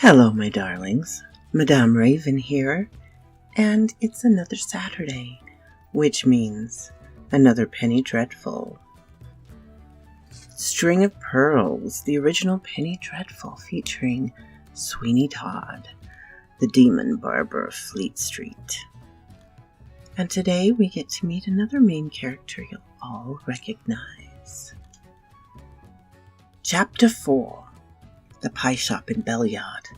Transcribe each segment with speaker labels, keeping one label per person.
Speaker 1: Hello, my darlings. Madame Raven here, and it's another Saturday, which means another Penny Dreadful. String of Pearls, the original Penny Dreadful featuring Sweeney Todd, the demon barber of Fleet Street. And today we get to meet another main character you'll all recognize. Chapter 4. The Pie Shop in Belliard.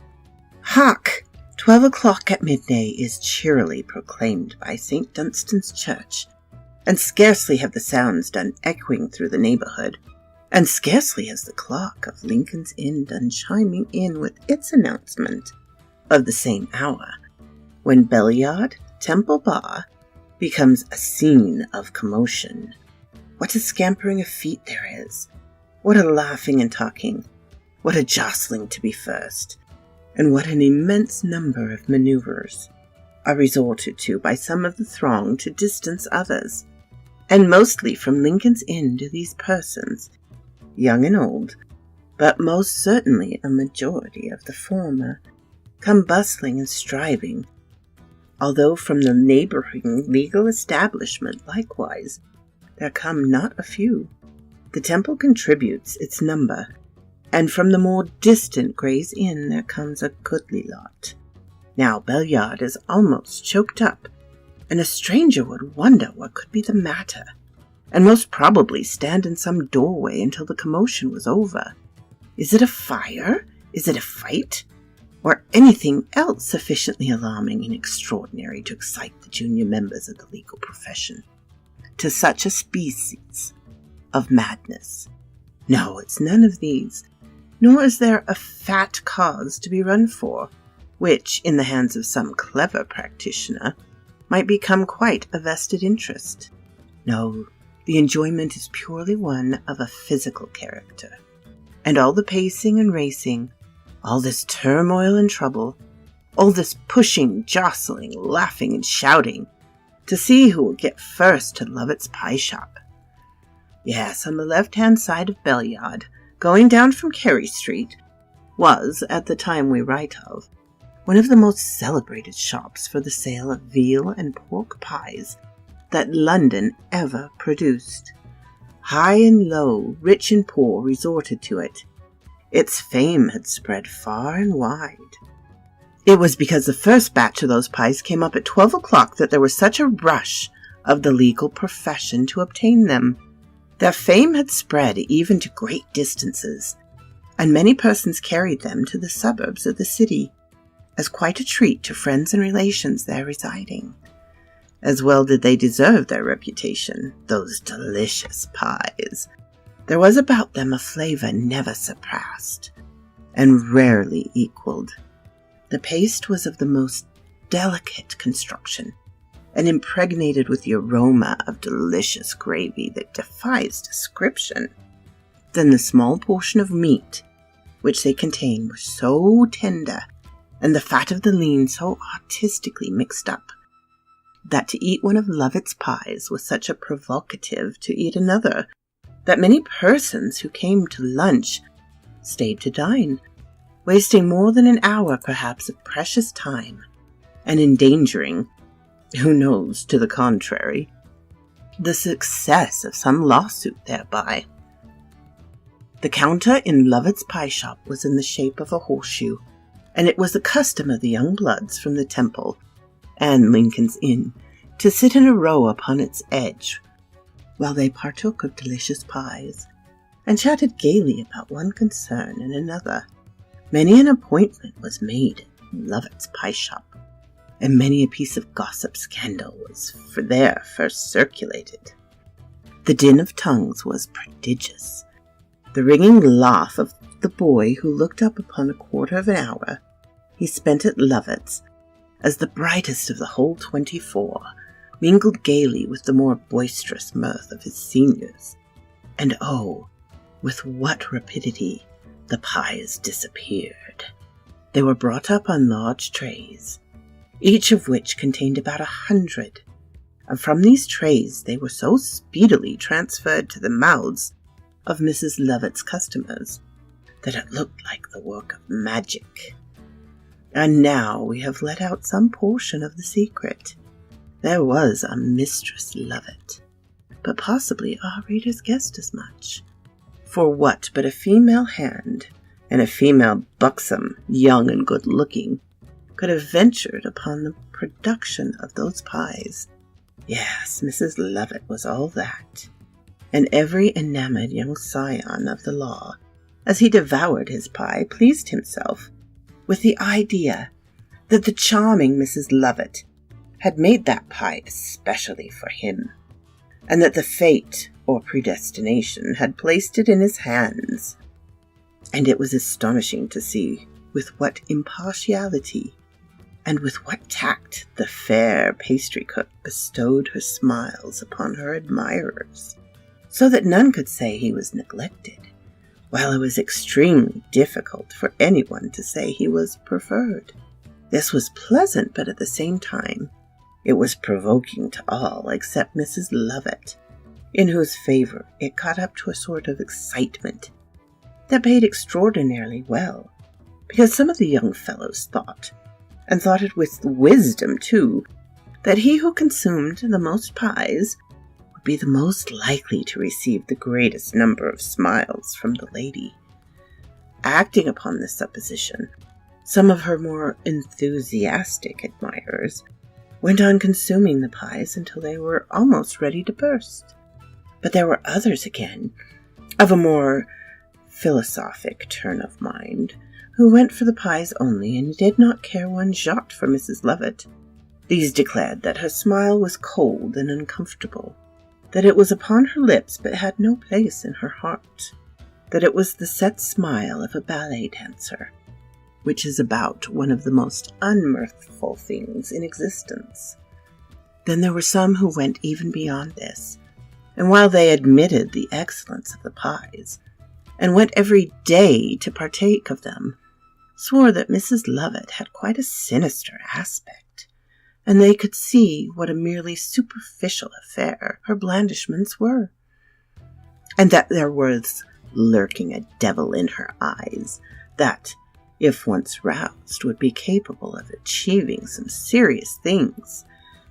Speaker 1: Hark! 12 o'clock at midday is cheerily proclaimed by St. Dunstan's Church, and scarcely have the sounds done echoing through the neighborhood, and scarcely has the clock of Lincoln's Inn done chiming in with its announcement of the same hour, when Belliard Temple Bar becomes a scene of commotion. What a scampering of feet there is! What a laughing and talking! What a jostling to be first! And what an immense number of maneuvers are resorted to by some of the throng to distance others. And mostly from Lincoln's Inn do these persons, young and old, but most certainly a majority of the former, come bustling and striving, although from the neighboring legal establishment likewise there come not a few. The temple contributes its number, and from the more distant Gray's Inn there comes a goodly lot. Now Belliard is almost choked up, and a stranger would wonder what could be the matter, and most probably stand in some doorway until the commotion was over. Is it a fire? Is it a fight? Or anything else sufficiently alarming and extraordinary to excite the junior members of the legal profession to such a species of madness? No, it's none of these, nor is there a fat cause to be run for, which, in the hands of some clever practitioner, might become quite a vested interest. No, the enjoyment is purely one of a physical character, and all the pacing and racing, all this turmoil and trouble, all this pushing, jostling, laughing, and shouting, to see who will get first to Lovett's Pie Shop. Yes, on the left-hand side of Belliard, going down from Carey Street, was, at the time we write of, one of the most celebrated shops for the sale of veal and pork pies that London ever produced. High and low, rich and poor resorted to it. Its fame had spread far and wide. It was because the first batch of those pies came up at 12 o'clock that there was such a rush of the legal profession to obtain them. Their fame had spread even to great distances, and many persons carried them to the suburbs of the city, as quite a treat to friends and relations there residing. As well did they deserve their reputation, those delicious pies. There was about them a flavor never surpassed, and rarely equaled. The paste was of the most delicate construction, and impregnated with the aroma of delicious gravy that defies description. Then the small portion of meat which they contained was so tender, and the fat of the lean so artistically mixed up, that to eat one of Lovett's pies was such a provocative to eat another, that many persons who came to lunch stayed to dine, wasting more than an hour perhaps of precious time, and endangering, who knows to the contrary, the success of some lawsuit thereby. The counter in Lovett's Pie Shop was in the shape of a horseshoe, and it was the custom of the young bloods from the Temple and Lincoln's Inn to sit in a row upon its edge while they partook of delicious pies, and chatted gaily about one concern and another. Many an appointment was made in Lovett's Pie Shop, and many a piece of gossip scandal was there first circulated. The din of tongues was prodigious. The ringing laugh of the boy who looked up upon a quarter of an hour he spent at Lovett's as the brightest of the whole 24, mingled gaily with the more boisterous mirth of his seniors. And oh, with what rapidity the pies disappeared! They were brought up on large trays, each of which contained about 100, and from these trays they were so speedily transferred to the mouths of Mrs. Lovett's customers that it looked like the work of magic. And now we have let out some portion of the secret. There was a Mistress Lovett, but possibly our readers guessed as much. For what but a female hand, and a female buxom, young and good-looking, could have ventured upon the production of those pies? Yes, Mrs. Lovett was all that, and every enamoured young scion of the law, as he devoured his pie, pleased himself with the idea that the charming Mrs. Lovett had made that pie especially for him, and that the fate or predestination had placed it in his hands. And it was astonishing to see with what impartiality and with what tact the fair pastry cook bestowed her smiles upon her admirers, so that none could say he was neglected, while it was extremely difficult for anyone to say he was preferred. This was pleasant, but at the same time it was provoking to all except Mrs. Lovett, in whose favour it got up to a sort of excitement that paid extraordinarily well, because some of the young fellows thought, and thought it with wisdom too, that he who consumed the most pies would be the most likely to receive the greatest number of smiles from the lady. Acting upon this supposition, some of her more enthusiastic admirers went on consuming the pies until they were almost ready to burst. But there were others again, of a more philosophic turn of mind, who went for the pies only and did not care one jot for Mrs. Lovett. These declared that her smile was cold and uncomfortable, that it was upon her lips but had no place in her heart, that it was the set smile of a ballet dancer, which is about one of the most unmirthful things in existence. Then there were some who went even beyond this, and while they admitted the excellence of the pies, and went every day to partake of them, swore that Mrs. Lovett had quite a sinister aspect, and they could see what a merely superficial affair her blandishments were, and that there was lurking a devil in her eyes that, if once roused, would be capable of achieving some serious things,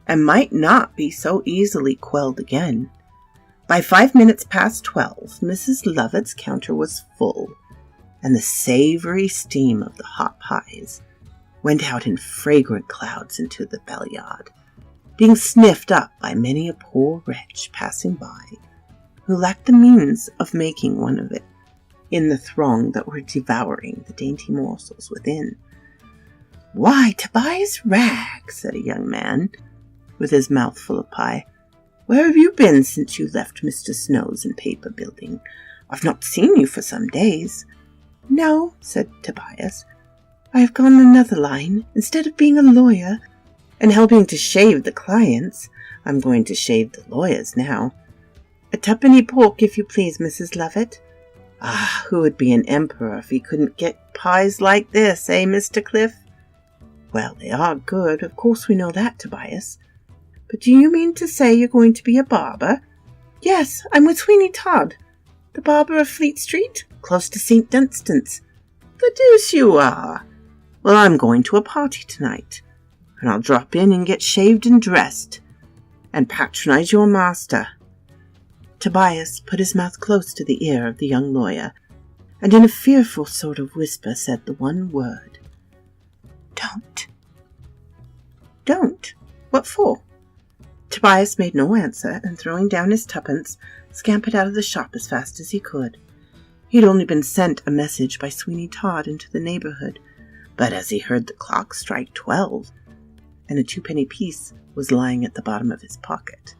Speaker 1: and might not be so easily quelled again. By 5 minutes past 12, Mrs. Lovett's counter was full, and the savoury steam of the hot pies went out in fragrant clouds into the bell-yard, being sniffed up by many a poor wretch passing by, who lacked the means of making one of it in the throng that were devouring the dainty morsels within. "Why, Tobias Ragg," said a young man, with his mouth full of pie, "where have you been since you left Mr. Snow's in paper building? I've not seen you for some days." "No," said Tobias, "I have gone another line. Instead of being a lawyer and helping to shave the clients, I'm going to shave the lawyers now. A tuppenny pork, if you please, Mrs. Lovett." "Ah, who would be an emperor if he couldn't get pies like this, eh, Mr. Cliff?" "Well, they are good, of course we know that, Tobias. But do you mean to say you're going to be a barber?" "Yes, I'm with Sweeney Todd, the barber of Fleet Street, close to St. Dunstan's." "The deuce you are! Well, I'm going to a party tonight, and I'll drop in and get shaved and dressed, and patronize your master." Tobias put his mouth close to the ear of the young lawyer, and in a fearful sort of whisper said the one word, "Don't." "Don't? What for?" Tobias made no answer, and throwing down his tuppence, scampered out of the shop as fast as he could. He had only been sent a message by Sweeney Todd into the neighbourhood, but as he heard the clock strike 12, and a twopenny piece was lying at the bottom of his pocket,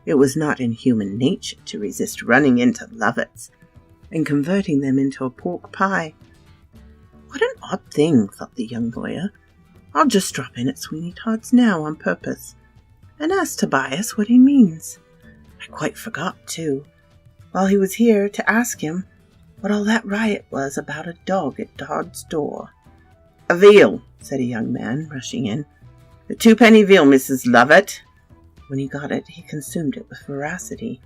Speaker 1: it was not in human nature to resist running into Lovett's and converting them into a pork pie. "What an odd thing," thought the young lawyer. "I'll just drop in at Sweeney Todd's now on purpose, and ask Tobias what he means. I quite forgot, too, while he was here, to ask him what all that riot was about a dog at Todd's door." "A veal," said a young man, rushing in. "A twopenny veal, Mrs. Lovett." When he got it, he consumed it with voracity,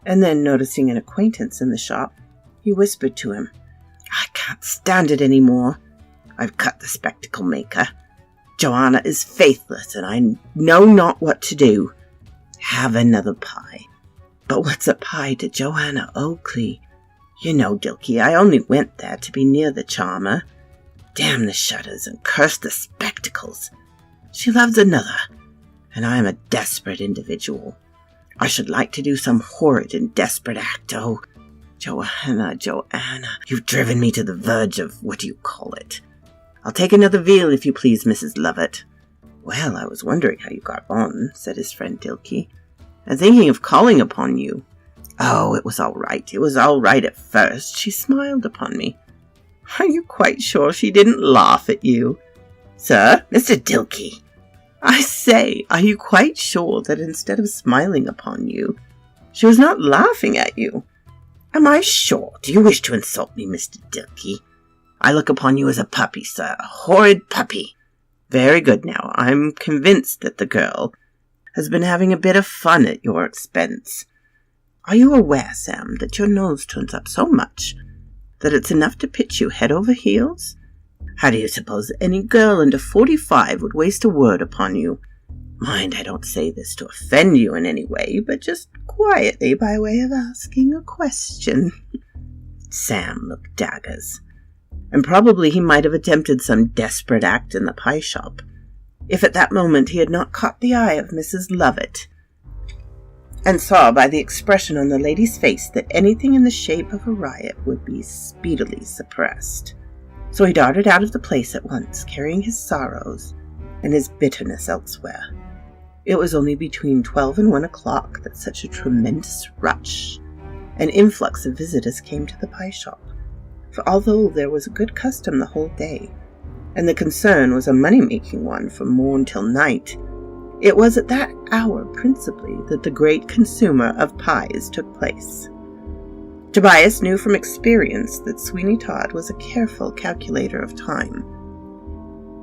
Speaker 1: and then, noticing an acquaintance in the shop, he whispered to him, "I can't stand it any more. I've cut the spectacle maker. Joanna is faithless, and I know not what to do. Have another pie. But what's a pie to Joanna Oakley? You know, Dilke, I only went there to be near the charmer. Damn the shutters and curse the spectacles. She loves another, and I am a desperate individual. I should like to do some horrid and desperate act. Oh, Joanna, you've driven me to the verge of what do you call it? I'll take another veal, if you please, Mrs. Lovett. Well, I was wondering how you got on, said his friend Dilke, and thinking of calling upon you. Oh, it was all right. It was all right at first. She smiled upon me. Are you quite sure she didn't laugh at you? Sir, Mr. Dilke. I say, are you quite sure that instead of smiling upon you, she was not laughing at you? Am I sure? Do you wish to insult me, Mr. Dilke? I look upon you as a puppy, sir, a horrid puppy. Very good now. I'm convinced that the girl has been having a bit of fun at your expense. Are you aware, Sam, that your nose turns up so much that it's enough to pitch you head over heels? How do you suppose any girl under 45 would waste a word upon you? Mind, I don't say this to offend you in any way, but just quietly by way of asking a question. Sam looked daggers, and probably he might have attempted some desperate act in the pie shop, if at that moment he had not caught the eye of Mrs. Lovett, and saw by the expression on the lady's face that anything in the shape of a riot would be speedily suppressed. So he darted out of the place at once, carrying his sorrows and his bitterness elsewhere. It was only between 12 and 1 o'clock that such a tremendous rush and influx of visitors came to the pie shop. For although there was a good custom the whole day, and the concern was a money-making one from morn till night, it was at that hour principally that the great consumer of pies took place. Tobias knew from experience that Sweeney Todd was a careful calculator of time.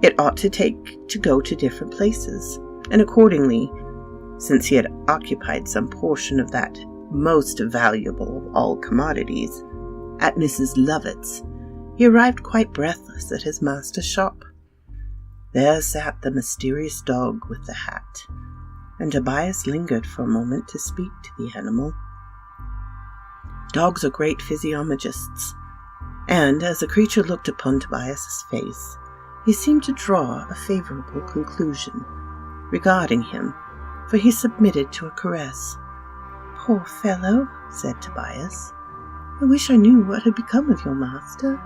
Speaker 1: It ought to take to go to different places, and accordingly, since he had occupied some portion of that most valuable of all commodities, at Mrs. Lovett's, he arrived quite breathless at his master's shop. There sat the mysterious dog with the hat, and Tobias lingered for a moment to speak to the animal. Dogs are great physiologists, and as the creature looked upon Tobias's face, he seemed to draw a favorable conclusion regarding him, for he submitted to a caress. "Poor fellow," said Tobias. "I wish I knew what had become of your master,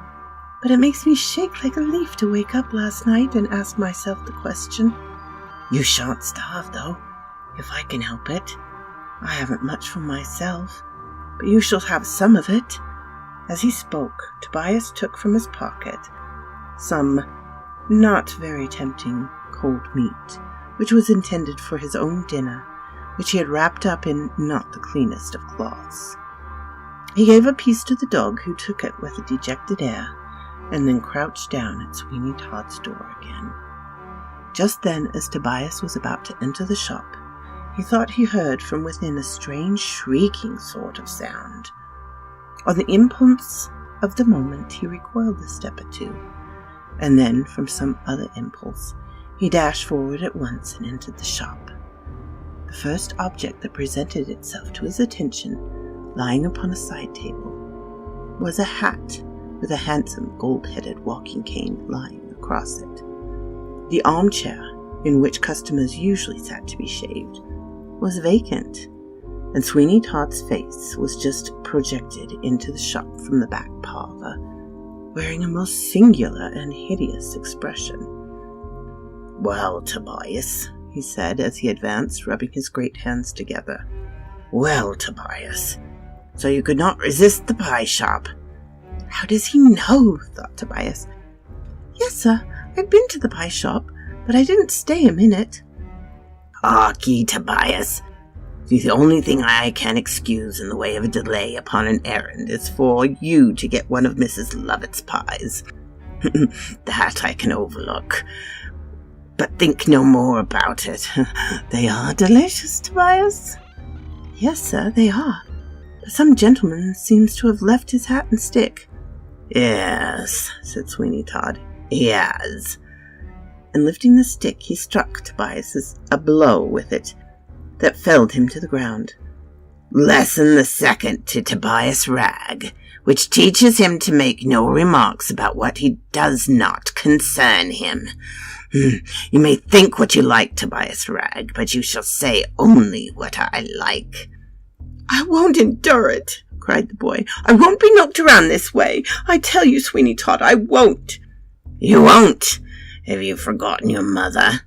Speaker 1: but it makes me shake like a leaf to wake up last night and ask myself the question. You shan't starve, though, if I can help it. I haven't much for myself, but you shall have some of it." As he spoke, Tobias took from his pocket some not very tempting cold meat, which was intended for his own dinner, which he had wrapped up in not the cleanest of cloths. He gave a piece to the dog, who took it with a dejected air, and then crouched down at Sweeney Todd's door again. Just then, as Tobias was about to enter the shop, he thought he heard from within a strange shrieking sort of sound. On the impulse of the moment, he recoiled a step or two, and then, from some other impulse, he dashed forward at once and entered the shop. The first object that presented itself to his attention, lying upon a side table, was a hat with a handsome gold-headed walking cane lying across it. The armchair, in which customers usually sat to be shaved, was vacant, and Sweeney Todd's face was just projected into the shop from the back parlor, wearing a most singular and hideous expression. "Well, Tobias," he said as he advanced, rubbing his great hands together. "Well, Tobias, so you could not resist the pie shop." "How does he know?" thought Tobias. "Yes, sir, I've been to the pie shop, but I didn't stay a minute." "Harkee, Tobias, the only thing I can excuse in the way of a delay upon an errand is for you to get one of Mrs. Lovett's pies. That I can overlook. But think no more about it. They are delicious, Tobias." "Yes, sir, they are. But some gentleman seems to have left his hat and stick." "Yes," said Sweeney Todd. He has. And lifting the stick, he struck Tobias a blow with it that felled him to the ground. Lesson the second to Tobias Ragg, which teaches him to make no remarks about what he does not concern him. You may think what you like, Tobias Ragg, but you shall say only what I like.
Speaker 2: I won't endure it, cried the boy. I won't be knocked around this way. I tell you, Sweeney Todd, I won't.
Speaker 1: You won't? Have you forgotten your mother?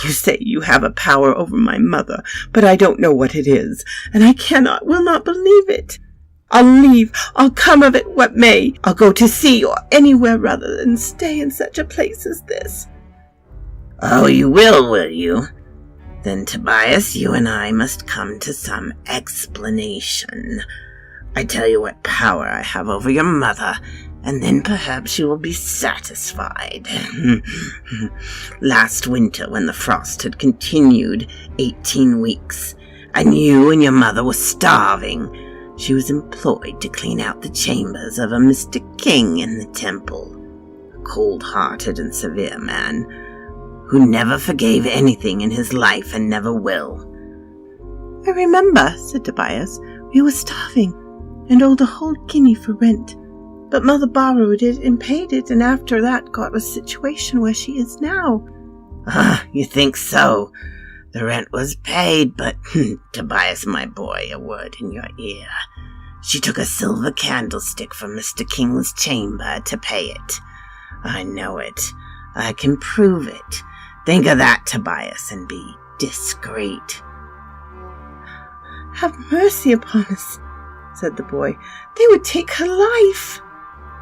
Speaker 2: You say you have a power over my mother, but I don't know what it is, and I will not believe it. I'll leave. I'll come of it what may. I'll go to sea or anywhere rather than stay in such a place as this.
Speaker 1: Oh, you will you? Then, Tobias, you and I must come to some explanation. I tell you what power I have over your mother, and then perhaps you will be satisfied. Last winter, when the frost had continued 18 weeks, and you and your mother were starving, she was employed to clean out the chambers of a Mr. King in the temple, a cold-hearted and severe man, who never forgave anything in his life and never will.
Speaker 2: I remember, said Tobias, we were starving, and owed a whole guinea for rent. But Mother borrowed it and paid it, and after that got a situation where she is now.
Speaker 1: You think so? The rent was paid, but, Tobias, my boy, a word in your ear. She took a silver candlestick from Mr. King's chamber to pay it. I know it. I can prove it. Think of that, Tobias, and be discreet.
Speaker 2: Have mercy upon us, said the boy. They would take her life.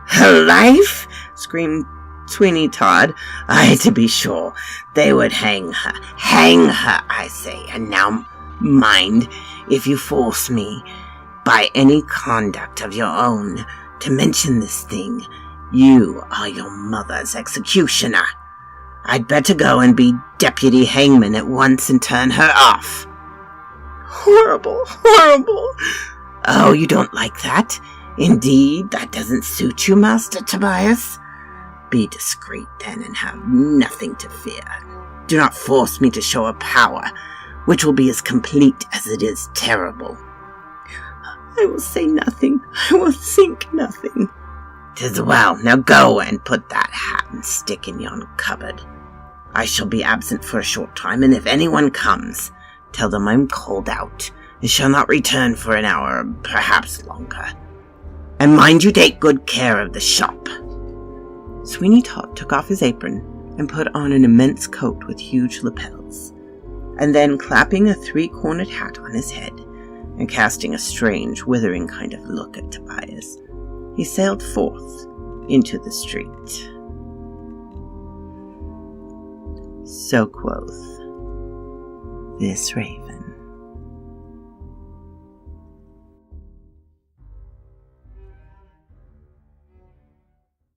Speaker 1: Her life? Screamed Sweeney Todd. Aye, to be sure. They would hang her. Hang her, I say. And now, mind, if you force me, by any conduct of your own, to mention this thing, you are your mother's executioner. I'd better go and be deputy hangman at once and turn her off.
Speaker 2: Horrible, horrible.
Speaker 1: Oh, you don't like that? Indeed, that doesn't suit you, Master Tobias. Be discreet, then, and have nothing to fear. Do not force me to show a power, which will be as complete as it is terrible.
Speaker 2: I will say nothing. I will think nothing.
Speaker 1: 'Tis well. Now go and put that hat and stick in yon cupboard. I shall be absent for a short time, and if anyone comes, tell them I'm called out, and shall not return for an hour, perhaps longer. And mind you take good care of the shop.
Speaker 2: Sweeney Todd took off his apron and put on an immense coat with huge lapels, and then clapping a three-cornered hat on his head, and casting a strange, withering kind of look at Tobias, he sailed forth into the street. So quoth this raven.